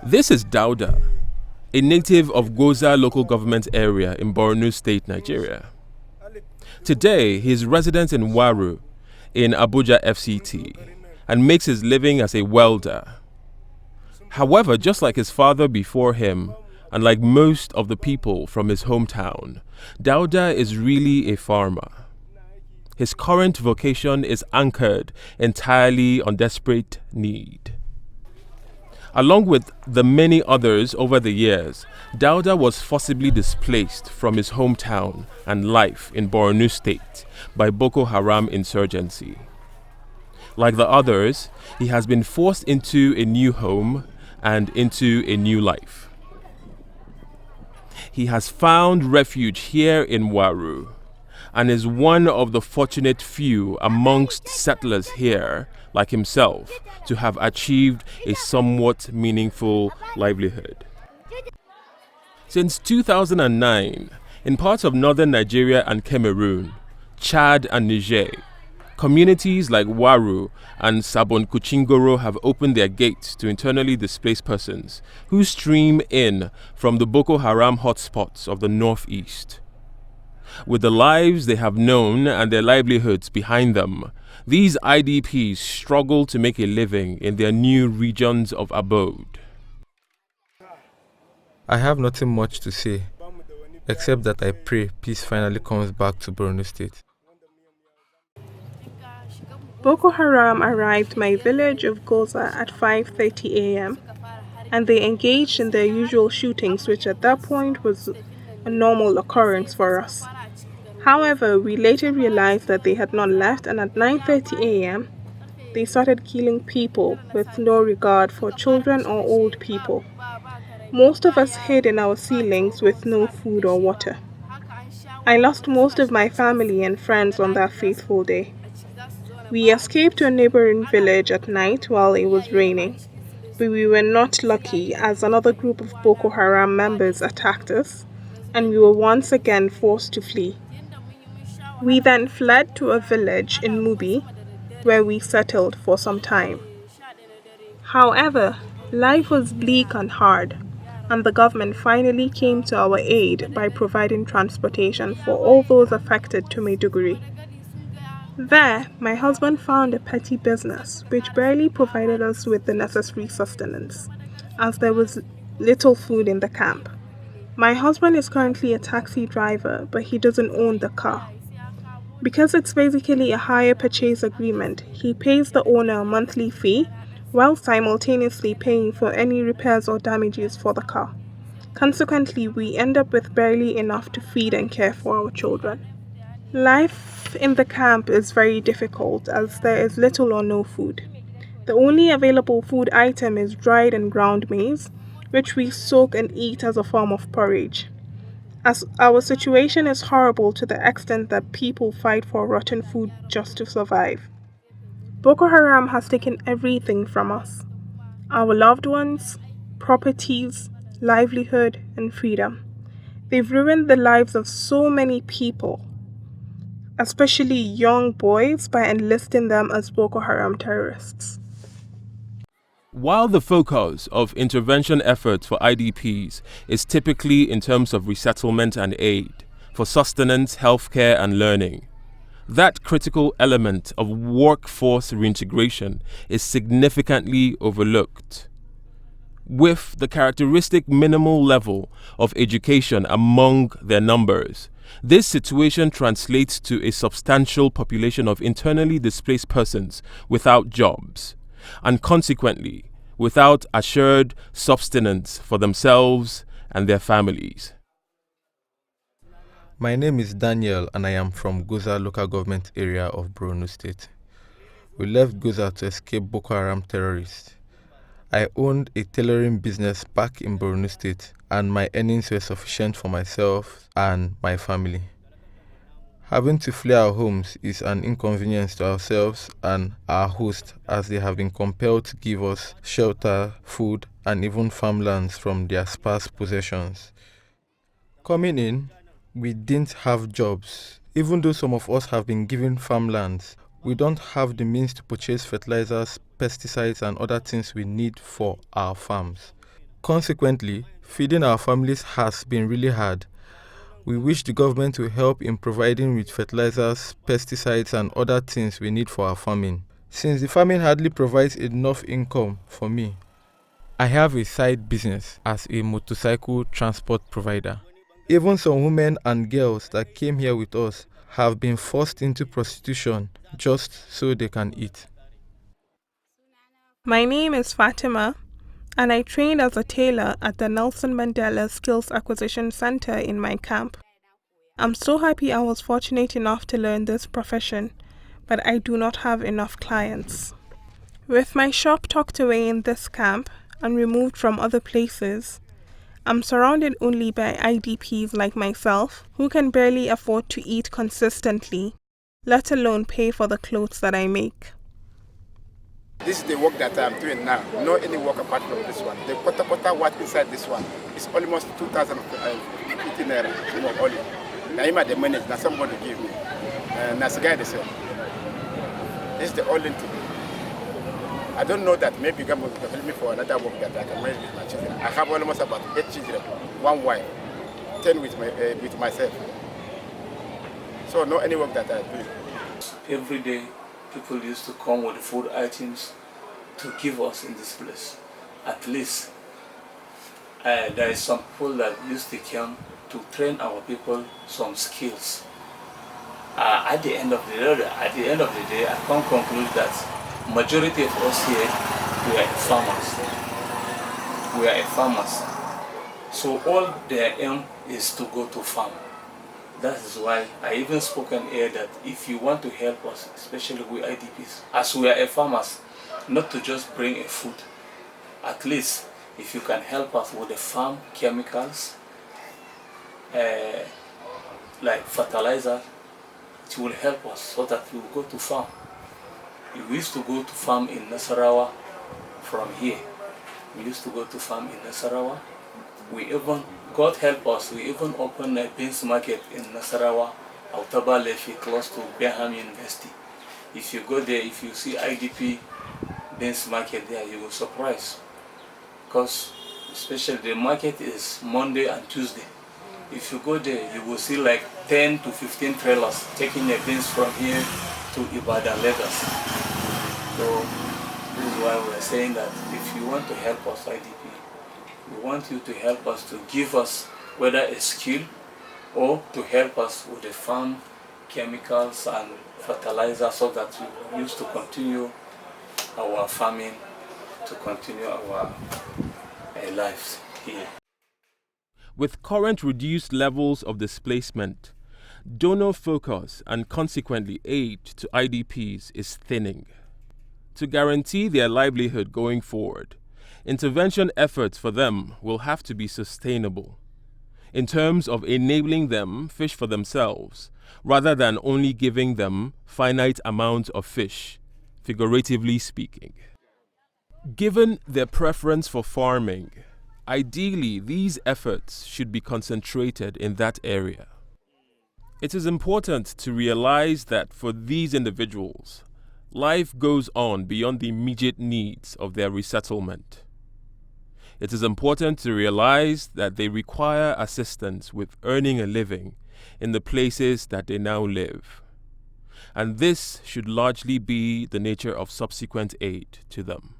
This is Dauda, a native of Goza local government area in Borno State, Nigeria. Today, he is resident in Waru in Abuja FCT and makes his living as a welder. However, just like his father before him, and like most of the people from his hometown, Dauda is really a farmer. His current vocation is anchored entirely on desperate need. Along with the many others over the years, Dauda was forcibly displaced from his hometown and life in Borno State by Boko Haram insurgency. Like the others, he has been forced into a new home and into a new life. He has found refuge here in Waru and is one of the fortunate few amongst settlers here, like himself, to have achieved a somewhat meaningful livelihood. Since 2009, in parts of northern Nigeria and Cameroon, Chad and Niger, communities like Waru and Sabon Kuchingoro have opened their gates to internally displaced persons who stream in from the Boko Haram hotspots of the northeast. With the lives they have known and their livelihoods behind them, these IDPs struggle to make a living in their new regions of abode. I have nothing much to say, except that I pray peace finally comes back to Borno State. Boko Haram arrived my village of Goza at 5:30 a.m. and they engaged in their usual shootings, which at that point was a normal occurrence for us. However, we later realized that they had not left, and at 9:30 a.m., they started killing people with no regard for children or old people. Most of us hid in our ceilings with no food or water. I lost most of my family and friends on that fateful day. We escaped to a neighboring village at night while it was raining, but we were not lucky as another group of Boko Haram members attacked us, and we were once again forced to flee. We then fled to a village in Mubi, where we settled for some time. However, life was bleak and hard, and the government finally came to our aid by providing transportation for all those affected to Maiduguri. There, my husband found a petty business which barely provided us with the necessary sustenance, as there was little food in the camp. My husband is currently a taxi driver, but he doesn't own the car. Because it's basically a hire purchase agreement, he pays the owner a monthly fee while simultaneously paying for any repairs or damages for the car. Consequently, we end up with barely enough to feed and care for our children. Life in the camp is very difficult as there is little or no food. The only available food item is dried and ground maize, which we soak and eat as a form of porridge. As our situation is horrible to the extent that people fight for rotten food just to survive. Boko Haram has taken everything from us: our loved ones, properties, livelihood, and freedom. They've ruined the lives of so many people, especially young boys, by enlisting them as Boko Haram terrorists. While the focus of intervention efforts for IDPs is typically in terms of resettlement and aid, for sustenance, healthcare, and learning, that critical element of workforce reintegration is significantly overlooked. With the characteristic minimal level of education among their numbers, this situation translates to a substantial population of internally displaced persons without jobs, and consequently, without assured sustenance for themselves and their families. My name is Daniel and I am from Goza local government area of Borno State. We left Goza to escape Boko Haram terrorists. I owned a tailoring business back in Borno State and my earnings were sufficient for myself and my family. Having to flee our homes is an inconvenience to ourselves and our hosts, as they have been compelled to give us shelter, food, and even farmlands from their sparse possessions. Coming in, we didn't have jobs. Even though some of us have been given farmlands, we don't have the means to purchase fertilizers, pesticides, and other things we need for our farms. Consequently, feeding our families has been really hard. We wish the government to help in providing with fertilizers, pesticides, and other things we need for our farming. Since the farming hardly provides enough income for me, I have a side business as a motorcycle transport provider. Even some women and girls that came here with us have been forced into prostitution just so they can eat. My name is Fatima, and I trained as a tailor at the Nelson Mandela Skills Acquisition Center in my camp. I'm so happy I was fortunate enough to learn this profession, but I do not have enough clients. With my shop tucked away in this camp and removed from other places, I'm surrounded only by IDPs like myself who can barely afford to eat consistently, let alone pay for the clothes that I make. This is the work that I'm doing now. No any work apart from this one. The quarter work inside this one is almost 2,050 naira. Only. Now I'm at the money that somebody give me. And that's the guy they say. This is the only thing. I don't know that maybe government will help me for another work that I can manage with my children. I have almost about 8 children, 1 wife, 10 with myself. So no any work that I do. Every day, people used to come with food items to give us in this place. At least there is some people that used to come to train our people some skills. At the end of the day, I can conclude that majority of us here, we are farmers. We are farmers. So all their aim is to go to farm. That is why I even spoken here that if you want to help us, especially with IDPs, as we are farmers, not to just bring a food. At least if you can help us with the farm chemicals, like fertilizer, it will help us so that we will go to farm. We used to go to farm in Nasarawa from here. We used to go to farm in Nasarawa. We even, God help us, we even opened a beans market in Nasarawa, Autaba Lefi, close to Benham University. If you go there, if you see IDP beans market there, you will be surprised. Because especially the market is Monday and Tuesday. If you go there, you will see like 10 to 15 trailers taking the beans from here to Ibadan, Lagos. So this is why we are saying that if you want to help us, IDP, we want you to help us to give us whether a skill or to help us with the farm chemicals and fertilizer so that we use to continue our farming, to continue our lives here. With current reduced levels of displacement, donor focus and consequently aid to IDPs is thinning. To guarantee their livelihood going forward, intervention efforts for them will have to be sustainable in terms of enabling them fish for themselves rather than only giving them finite amounts of fish, figuratively speaking. Given their preference for farming, ideally these efforts should be concentrated in that area. It is important to realize that for these individuals, life goes on beyond the immediate needs of their resettlement. It is important to realize that they require assistance with earning a living in the places that they now live. And this should largely be the nature of subsequent aid to them.